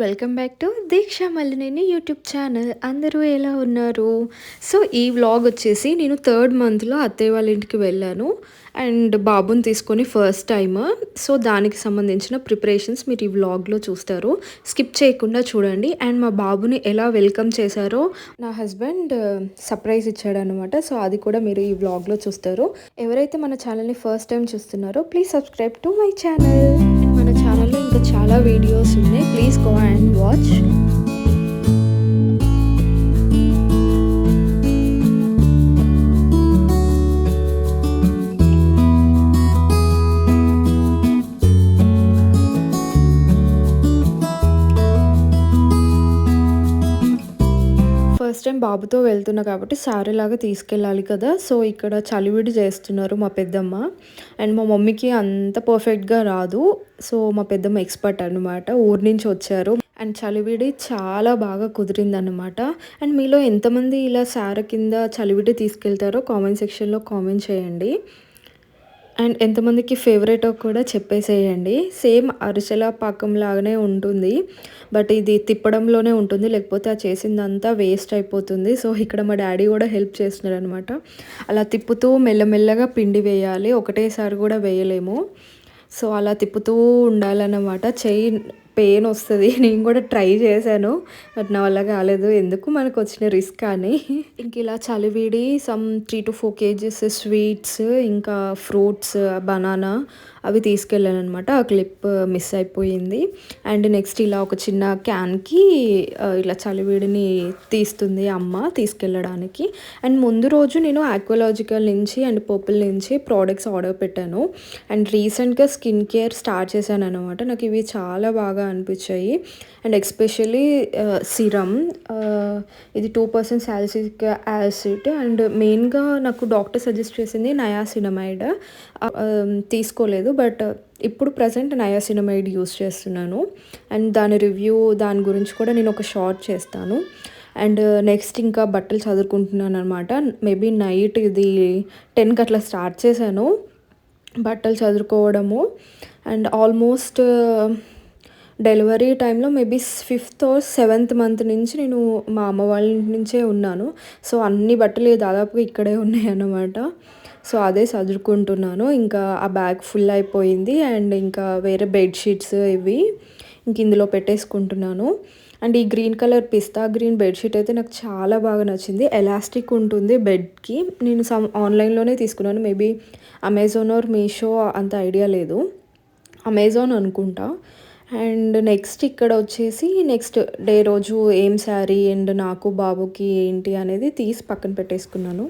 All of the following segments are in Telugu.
Welcome back to Deeksha Mallineni YouTube channel. అందరూ ఎలా ఉన్నారు? సో ఈ వ్లాగ్ వచ్చేసి నేను థర్డ్ మంత్లో అత్తయ్య వాళ్ళ ఇంటికి వెళ్ళాను అండ్ బాబుని తీసుకొని ఫస్ట్ టైమ్. సో దానికి సంబంధించిన ప్రిపరేషన్స్ మీరు ఈ వ్లాగ్లో చూస్తారు. స్కిప్ చేయకుండా చూడండి. అండ్ మా బాబుని ఎలా వెల్కమ్ చేశారో నా హస్బెండ్ సర్ప్రైజ్ ఇచ్చాడనమాట. సో అది కూడా మీరు ఈ వ్లాగ్లో చూస్తారు. ఎవరైతే మన ఛానల్ని ఫస్ట్ టైం చూస్తున్నారో please subscribe to my channel. మన ఛానల్లో ఇంకా చాలా వీడియోస్ ఉన్నాయి. Please go and watch. First time బాబుతో వెళ్తున్నా కాబట్టి శారీ లాగా తీసుకెళ్ళాలి కదా. సో ఇక్కడ చలివిడి చేస్తున్నారు మా పెద్దమ్మ. అండ్ మా మమ్మీకి అంత పర్ఫెక్ట్గా రాదు. సో మా పెద్దమ్మ ఎక్స్పర్ట్ అనమాట. ఊరి నుంచి వచ్చారు అండ్ చలివిడి చాలా బాగా కుదిరిందనమాట. అండ్ మీలో ఎంతమంది ఇలా శారీ కింద చలివిడి తీసుకెళ్తారో కామెంట్ సెక్షన్లో కామెంట్ చేయండి. అండ్ ఎంతమందికి ఫేవరెటో కూడా చెప్పేసేయండి. సేమ్ అరిసెల పాకం లాగానే ఉంటుంది, బట్ ఇది తిప్పడంలోనే ఉంటుంది, లేకపోతే ఆ చేసిందంతా వేస్ట్ అయిపోతుంది. సో ఇక్కడ మా డాడీ కూడా హెల్ప్ చేస్తున్నారు అనమాట. అలా తిప్పుతూ మెల్లమెల్లగా పిండి వేయాలి, ఒకటేసారి కూడా వేయలేము. సో అలా తిప్పుతూ ఉండాలన్నమాట. చెయ్యి పెయిన్ వస్తుంది. నేను కూడా ట్రై చేశాను, బట్ నా వల్ల కాలేదు. ఎందుకు మనకు వచ్చిన రిస్క్ అని. ఇంక ఇలా చలివిడి సమ్ 3 to 4 kgs స్వీట్స్, ఇంకా ఫ్రూట్స్, బనానా అవి తీసుకెళ్ళాను అనమాట. ఆ క్లిప్ మిస్ అయిపోయింది. అండ్ నెక్స్ట్ ఇలా ఒక చిన్న క్యాన్కి ఇలా చలివిడిని తీస్తుంది అమ్మ తీసుకెళ్ళడానికి. అండ్ ముందు రోజు నేను ఆక్వాలాజికల్ నుంచి అండ్ పర్పుల్ నుంచి ప్రోడక్ట్స్ ఆర్డర్ పెట్టాను. అండ్ రీసెంట్గా స్కిన్ కేర్ స్టార్ట్ చేశాను అనమాట. నాకు ఇవి చాలా బాగా అనిపించాయి. అండ్ ఎస్పెషల్లీ సిరమ్, ఇది 2% సాలిసిలిక్ యాసిడ్. అండ్ మెయిన్గా నాకు డాక్టర్ సజెస్ట్ చేసింది నయాసినమైడ్. తీసుకోలేదు, బట్ ఇప్పుడు ప్రజెంట్ నయాసినమైడ్ యూస్ చేస్తున్నాను. అండ్ దాని రివ్యూ, దాని గురించి కూడా నేను ఒక షార్ట్ చేస్తాను. అండ్ నెక్స్ట్ ఇంకా బట్టలు చదువుకుంటున్నాను అనమాట. మేబీ నైట్ ఇది 10కి అట్లా స్టార్ట్ చేశాను బట్టలు చదువుకోవడము. అండ్ ఆల్మోస్ట్ డెలివరీ టైంలో maybe 5th or 7th month నుంచి నేను మా అమ్మ వాళ్ళ ఇంటి నుంచే ఉన్నాను. సో అన్ని బట్టలు దాదాపుగా ఇక్కడే ఉన్నాయి అన్నమాట. సో అదే చదువుకుంటున్నాను. ఇంకా ఆ బ్యాగ్ ఫుల్ అయిపోయింది. అండ్ ఇంకా వేరే బెడ్షీట్స్ ఇవి ఇంక ఇందులో పెట్టేసుకుంటున్నాను. అండ్ ఈ గ్రీన్ కలర్ పిస్తా గ్రీన్ బెడ్షీట్ అయితే నాకు చాలా బాగా నచ్చింది. ఎలాస్టిక్ ఉంటుంది బెడ్కి. నేను ఆన్లైన్లోనే తీసుకున్నాను. మేబీ అమెజాన్ ఆర్ మీషో అంత ఐడియా లేదు, అమెజాన్ అనుకుంటా. అండ్ నెక్స్ట్ ఇక్కడ వచ్చేసి నెక్స్ట్ డే రోజు ఏం శారీ అండ్ నాకు బాబుకి ఏంటి అనేది తీసి పక్కన పెట్టేసుకున్నాను.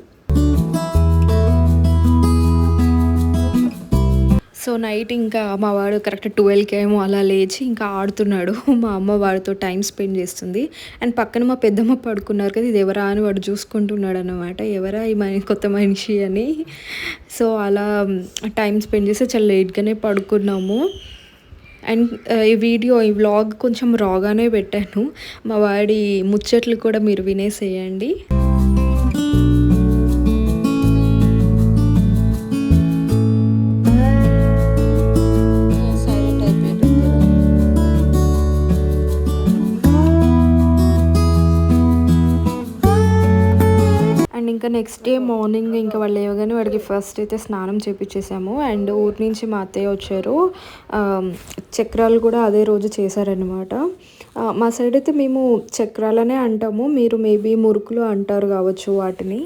సో నైట్ ఇంకా మా వాడు కరెక్ట్ 12కి ఏమో అలా లేచి ఇంకా ఆడుతున్నాడు. మా అమ్మ వాడితో టైం స్పెండ్ చేస్తుంది. అండ్ పక్కన మా పెద్దమ్మ పడుకున్నారు కదా, ఇది ఎవరా అని వాడు చూసుకుంటున్నాడు అనమాట. ఎవరా ఈ కొత్త మనిషి అని. సో అలా టైం స్పెండ్ చేసి చాలా లేట్గానే పడుకున్నాము. అండ్ ఈ వ్లాగ్ కొంచెం రాగానే పెట్టాను. మా వాడి ముచ్చట్లు కూడా మీరు వినేసేయండి. ఇంకా నెక్స్ట్ డే మార్నింగ్ ఇంకా వాళ్ళు లేవగానే వాడికి ఫస్ట్ అయితే స్నానం చేపించేసాము. అండ్ ఊరి నుంచి మా అత్తయ్య వచ్చారు. చక్రాలు కూడా అదే రోజు చేశారనమాట. మా సైడ్ అయితే మేము చక్రాలనే అంటాము, మీరు మేబీ మురుకులు అంటారు కావచ్చు వాటిని.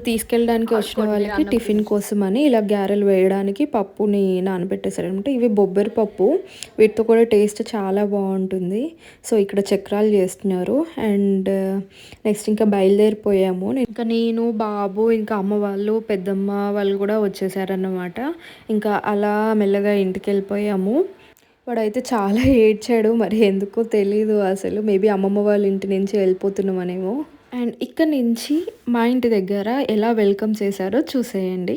తీసుకెళ్ళడానికి వచ్చిన వాళ్ళకి టిఫిన్ కోసమని ఇలా గారెలు వేయడానికి పప్పుని నానబెట్టేసారనమాట. ఇవి బొబ్బరి పప్పు. వీటితో కూడా టేస్ట్ చాలా బాగుంటుంది. సో ఇక్కడ చక్రాలు చేస్తున్నారు. అండ్ నెక్స్ట్ ఇంకా బయలుదేరిపోయాము. ఇంకా నేను, బాబు, ఇంకా అమ్మ వాళ్ళు, పెద్దమ్మ వాళ్ళు కూడా వచ్చేసారన్నమాట. ఇంకా అలా మెల్లగా ఇంటికి వెళ్ళిపోయాము. వాడైతే చాలా ఏడ్చాడు. మరి ఎందుకో తెలీదు అసలు. మేబీ అమ్మమ్మ వాళ్ళ ఇంటి నుంచి వెళ్ళిపోతున్నామనేమో. అండ్ ఇక్కడ నుంచి మా ఇంటి దగ్గర ఎలా వెల్కమ్ చేశారో చూసేయండి.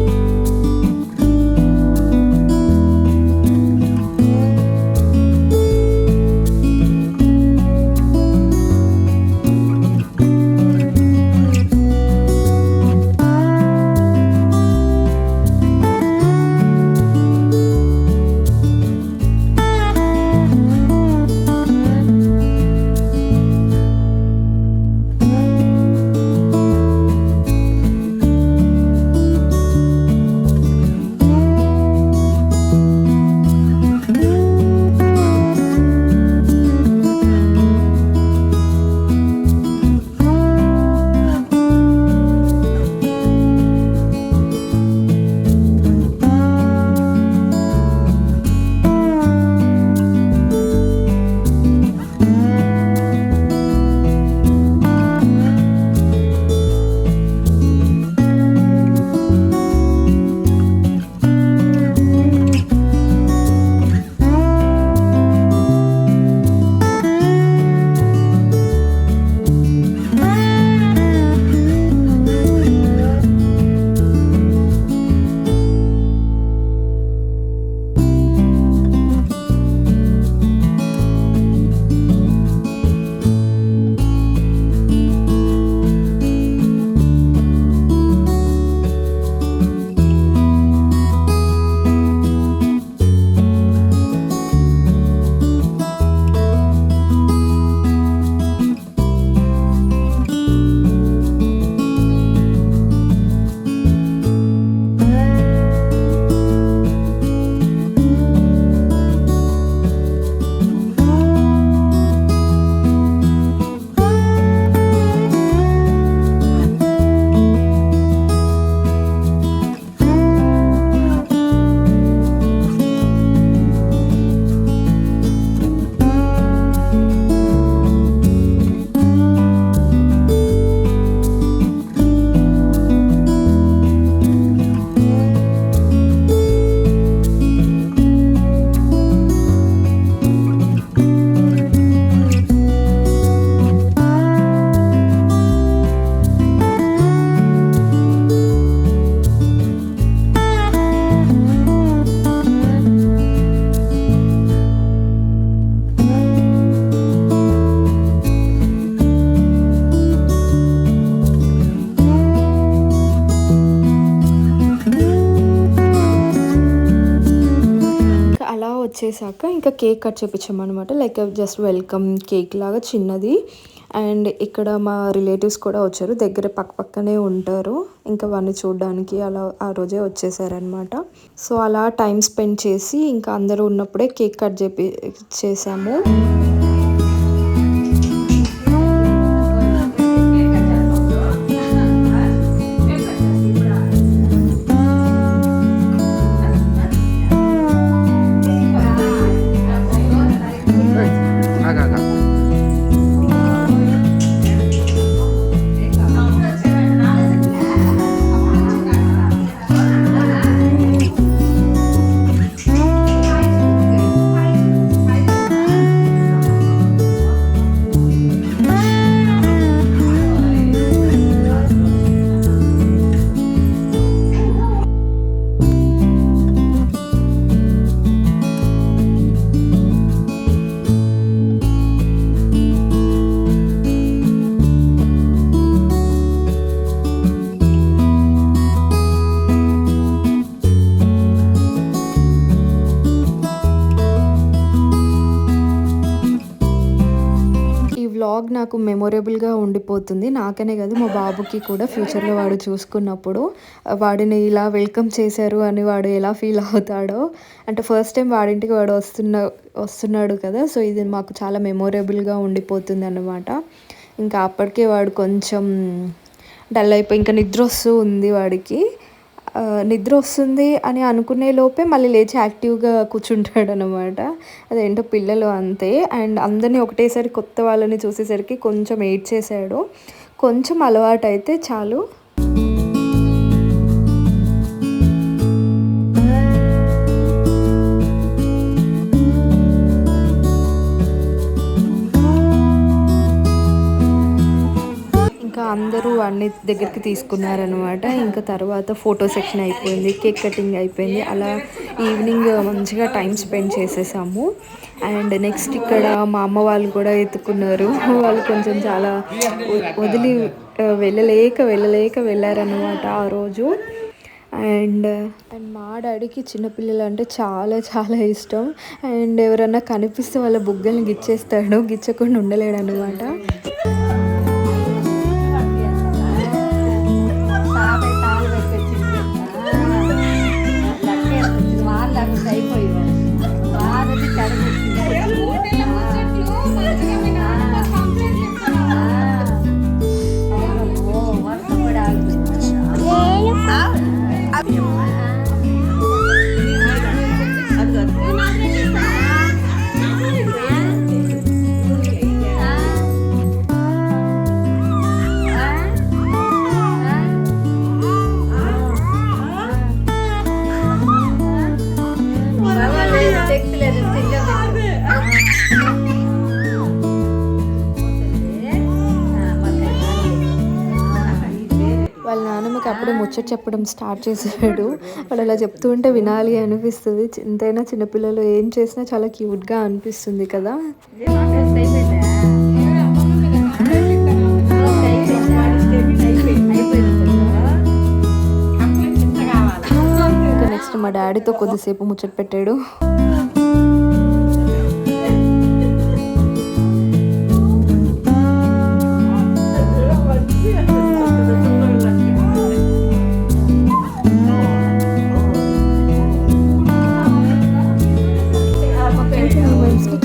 వచ్చేసాక ఇంకా కేక్ కట్ చేపించామన్నమాట. లైక్ జస్ట్ వెల్కమ్ కేక్ లాగా చిన్నది. అండ్ ఇక్కడ మా రిలేటివ్స్ కూడా వచ్చారు. దగ్గర పక్కనే ఉంటారు. ఇంకా అవన్నీ చూడడానికి అలా ఆ రోజే వచ్చేసారనమాట. సో అలా టైం స్పెండ్ చేసి ఇంకా అందరూ ఉన్నప్పుడే కేక్ కట్ చేసాము. వ్లాగ్ నాకు మెమొరబుల్గా ఉండిపోతుంది. నాకనే కాదు మా బాబుకి కూడా ఫ్యూచర్లో వాడు చూసుకున్నప్పుడు వాడిని ఇలా వెల్కమ్ చేశారు అని వాడు ఎలా ఫీల్ అవుతాడో. అంటే ఫస్ట్ టైం వాడింటికి వాడు వస్తున్నాడు కదా. సో ఇది మాకు చాలా మెమొరబుల్గా ఉండిపోతుంది అన్నమాట. ఇంకా అప్పటికే వాడు కొంచెం డల్ అయిపోయి ఇంకా నిద్ర వస్తూ ఉంది వాడికి. నిద్ర వస్తుంది అని అనుకునే లోపే మళ్ళీ లేచి యాక్టివ్‌గా కూర్చుంటాడనమాట. అదేంటో పిల్లలు అంతే. అండ్ అందరిని ఒకటేసారి కొత్త వాళ్ళని చూసేసరికి కొంచెం ఏడ్చేసాడు. కొంచెం అలవాటైతే చాలు. ఇంకా అందరూ వాడిని దగ్గరికి తీసుకున్నారనమాట. ఇంకా తర్వాత ఫోటో సెక్షన్ అయిపోయింది, కేక్ కటింగ్ అయిపోయింది. అలా ఈవినింగ్ మంచిగా టైం స్పెండ్ చేసేసాము. అండ్ నెక్స్ట్ ఇక్కడ మా అమ్మ వాళ్ళు కూడా ఎత్తుకున్నారు. వాళ్ళు కొంచెం చాలా వదిలి వెళ్ళలేక వెళ్ళారనమాట ఆ రోజు. అండ్ మా డాడీకి చిన్నపిల్లలు అంటే చాలా చాలా ఇష్టం. అండ్ ఎవరన్నా కనిపిస్తే వాళ్ళ బుగ్గల్ని గిచ్చేస్తాడు, గిచ్చకుండా ఉండలేడనమాట. వాళ్ళ నాన్నమ్మకి అప్పుడే ముచ్చట చెప్పడం స్టార్ట్ చేసాడు. వాళ్ళు అలా చెప్తూ ఉంటే వినాలి అనిపిస్తుంది. ఎంతైనా చిన్నపిల్లలు ఏం చేసినా చాలా క్యూట్గా అనిపిస్తుంది కదా. ఇంకా నెక్స్ట్ మా డాడీతో కొద్దిసేపు ముచ్చట పెట్టాడు.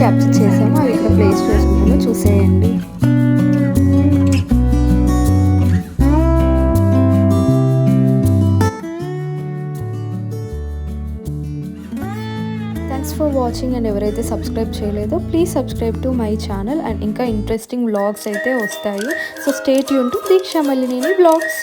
క్యాప్చర్ చేసాము, అవి ఇక్కడ ప్లేస్ చేస్తున్నాను, చూసేయండి. Thanks for watching. అండ్ ఎవరైతే సబ్స్క్రైబ్ చేయలేదో please subscribe to my channel. And ఇంకా ఇంట్రెస్టింగ్ వ్లాగ్స్ అయితే వస్తాయి. So stay tune to Deeksha Mallineni vlogs.